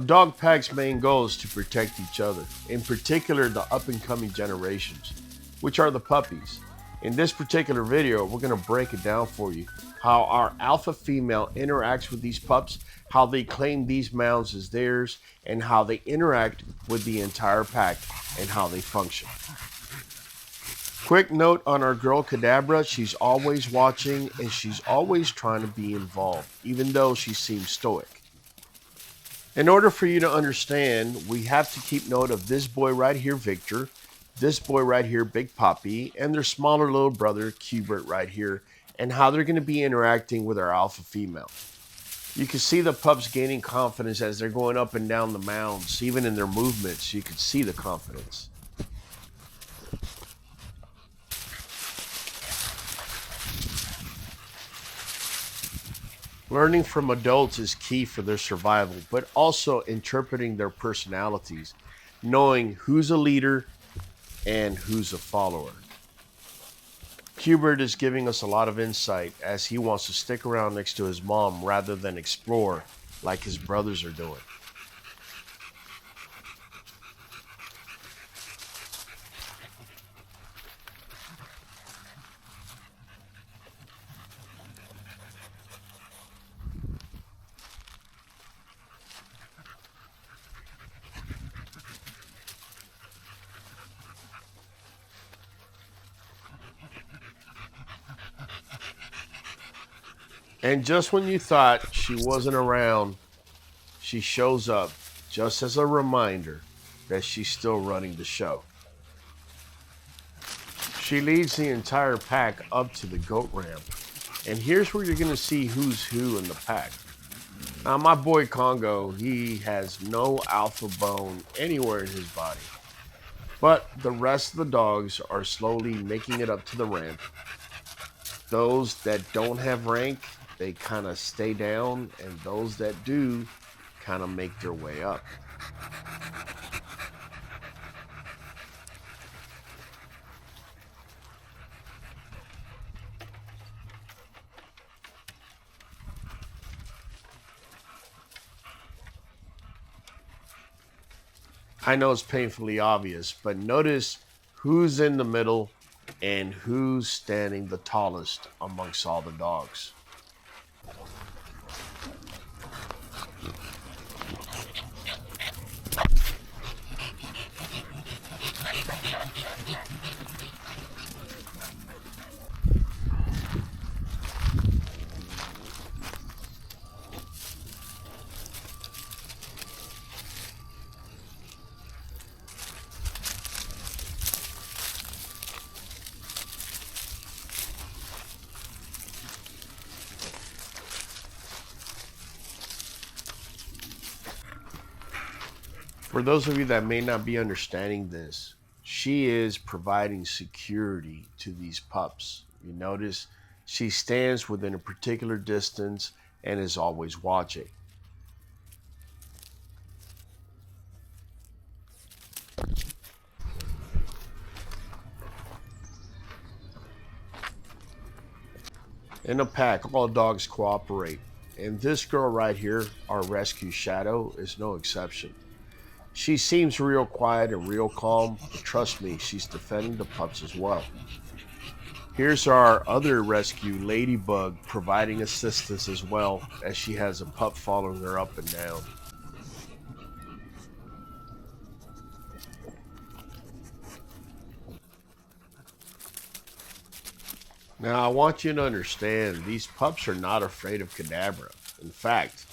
dog pack's main goal is to protect each other, in particular the up-and-coming generations, which are the puppies. In this particular video, we're going to break it down for you, how our alpha female interacts with these pups, how they claim these mounds as theirs, and how they interact with the entire pack, and how they function. Quick note on our girl Kadabra, she's always watching and she's always trying to be involved, even though she seems stoic. In order for you to understand, we have to keep note of this boy right here, Victor, this boy right here, Big Poppy, and their smaller little brother, Cubert, right here, and how they're going to be interacting with our alpha female. You can see the pups gaining confidence as they're going up and down the mounds. Even in their movements, you can see the confidence. Learning from adults is key for their survival, but also interpreting their personalities, knowing who's a leader and who's a follower. Cubert is giving us a lot of insight as he wants to stick around next to his mom rather than explore like his brothers are doing. And just when you thought she wasn't around, she shows up just as a reminder that she's still running the show. She leads the entire pack up to the goat ramp. And here's where you're going to see who's who in the pack. Now, my boy Congo, he has no alpha bone anywhere in his body. But the rest of the dogs are slowly making it up to the ramp. Those that don't have rank, they kind of stay down, and those that do kind of make their way up. I know it's painfully obvious, but notice who's in the middle and who's standing the tallest amongst all the dogs. For those of you that may not be understanding this, she is providing security to these pups. You notice she stands within a particular distance and is always watching. In a pack, all dogs cooperate, and this girl right here, our rescue Shadow, is no exception. She seems real quiet and real calm, but trust me, she's defending the pups as well. Here's our other rescue, Ladybug, providing assistance as well, as she has a pup following her up and down. Now, I want you to understand, these pups are not afraid of Kadabra. In fact,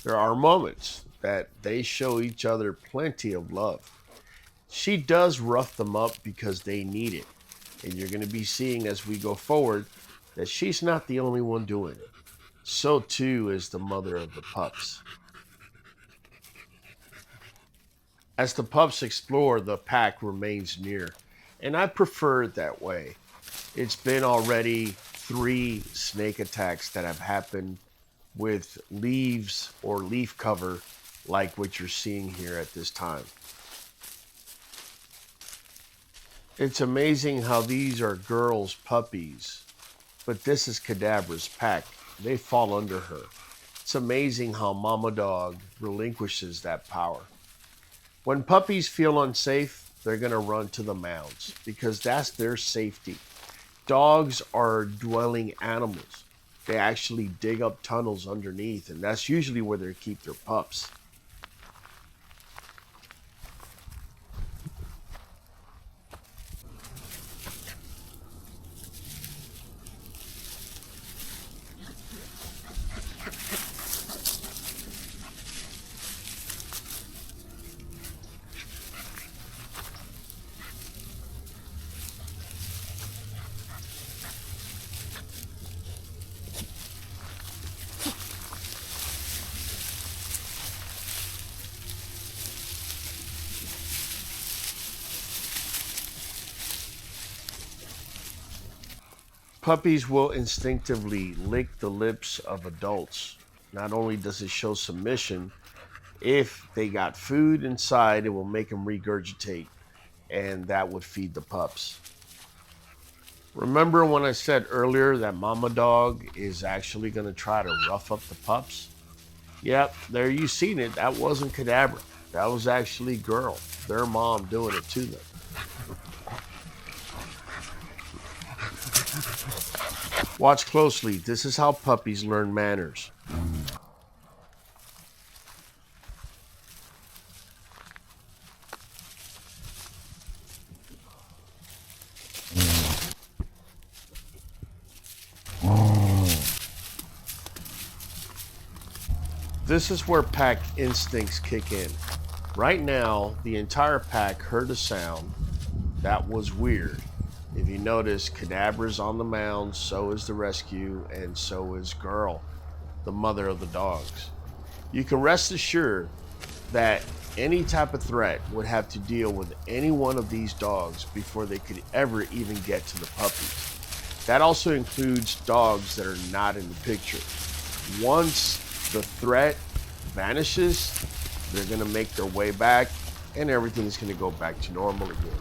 there are moments that they show each other plenty of love. She does rough them up because they need it. And you're going to be seeing as we go forward that she's not the only one doing it. So too is the mother of the pups. As the pups explore, the pack remains near. And I prefer it that way. It's been already 3 snake attacks that have happened with leaves or leaf cover like what you're seeing here at this time. It's amazing how these are girls' puppies, but this is Kadabra's pack. They fall under her. It's amazing how Mama Dog relinquishes that power. When puppies feel unsafe, they're going to run to the mounds because that's their safety. Dogs are dwelling animals. They actually dig up tunnels underneath, and that's usually where they keep their pups. Puppies will instinctively lick the lips of adults. Not only does it show submission, if they got food inside, it will make them regurgitate, and that would feed the pups. Remember when I said earlier that Mama Dog is actually going to try to rough up the pups? Yep, there you seen it. That wasn't Cadabra. That was actually Girl, their mom, doing it to them. Watch closely. This is how puppies learn manners. This is where pack instincts kick in. Right now, the entire pack heard a sound that was weird. If you notice, Cadabra's on the mound, so is the rescue, and so is Girl, the mother of the dogs. You can rest assured that any type of threat would have to deal with any one of these dogs before they could ever even get to the puppies. That also includes dogs that are not in the picture. Once the threat vanishes, they're going to make their way back, and everything's going to go back to normal again.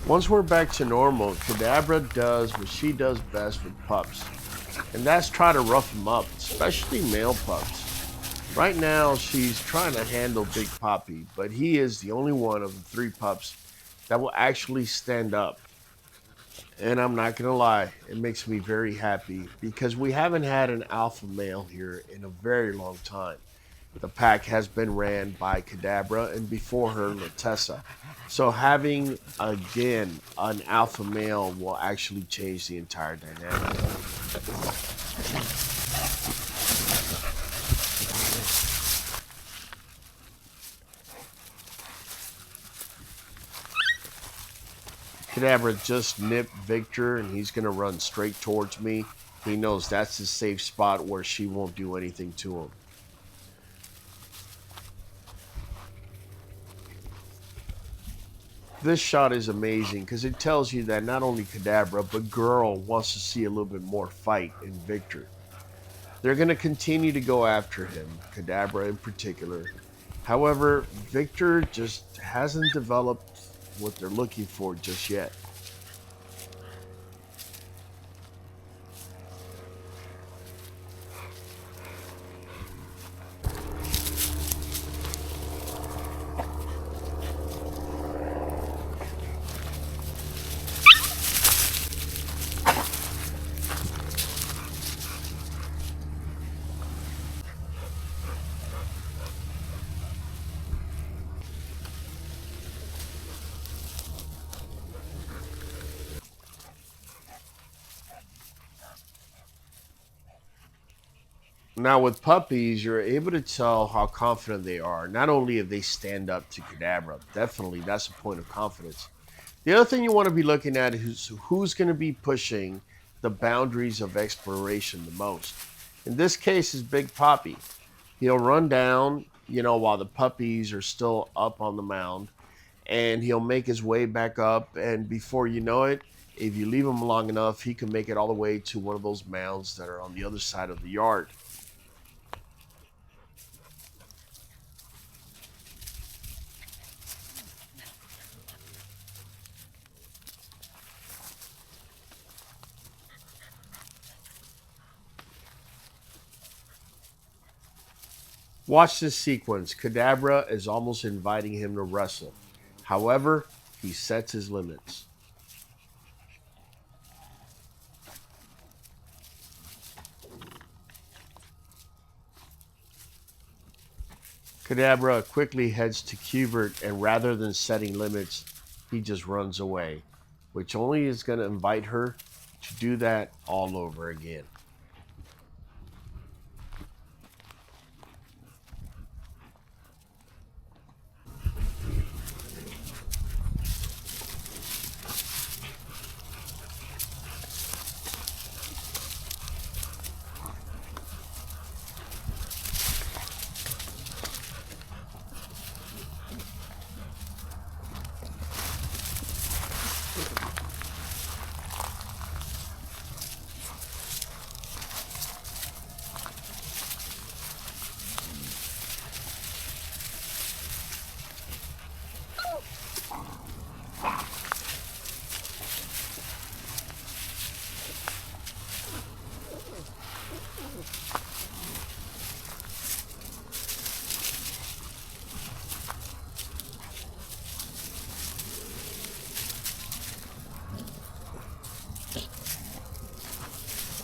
Once we're back to normal, Cadabra does what she does best with pups, and that's try to rough them up, especially male pups. Right now, she's trying to handle Big Poppy, but he is the only one of the 3 pups that will actually stand up. And I'm not going to lie, it makes me very happy because we haven't had an alpha male here in a very long time. The pack has been ran by Cadabra and before her, Latessa. So having, again, an alpha male will actually change the entire dynamic. Cadabra just nipped Victor, and he's going to run straight towards me. He knows that's his safe spot where she won't do anything to him. This shot is amazing because it tells you that not only Cadabra, but Girl wants to see a little bit more fight in Victor. They're going to continue to go after him, Cadabra in particular. However, Victor just hasn't developed what they're looking for just yet. Now with puppies, you're able to tell how confident they are. Not only if they stand up to Cadabra, definitely that's a point of confidence. The other thing you want to be looking at is who's going to be pushing the boundaries of exploration the most. In this case is Big Poppy. He'll run down, while the puppies are still up on the mound. and he'll make his way back up, and before you know it, if you leave him long enough, he can make it all the way to one of those mounds that are on the other side of the yard. Watch this sequence. Kadabra is almost inviting him to wrestle. However, he sets his limits. Kadabra quickly heads to Cubert, and rather than setting limits, he just runs away, which only is going to invite her to do that all over again.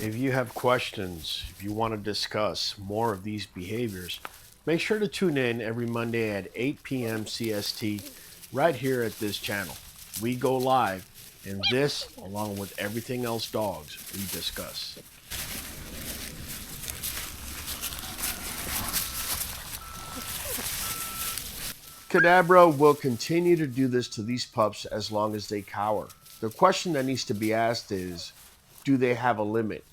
If you have questions, if you want to discuss more of these behaviors, make sure to tune in every Monday at 8 p.m. CST right here at this channel. We go live, and this, along with everything else dogs, we discuss. Kadabra will continue to do this to these pups as long as they cower. The question that needs to be asked is, do they have a limit?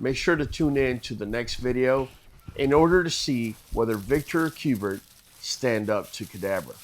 Make sure to tune in to the next video in order to see whether Victor or Cubert stand up to Kadabra.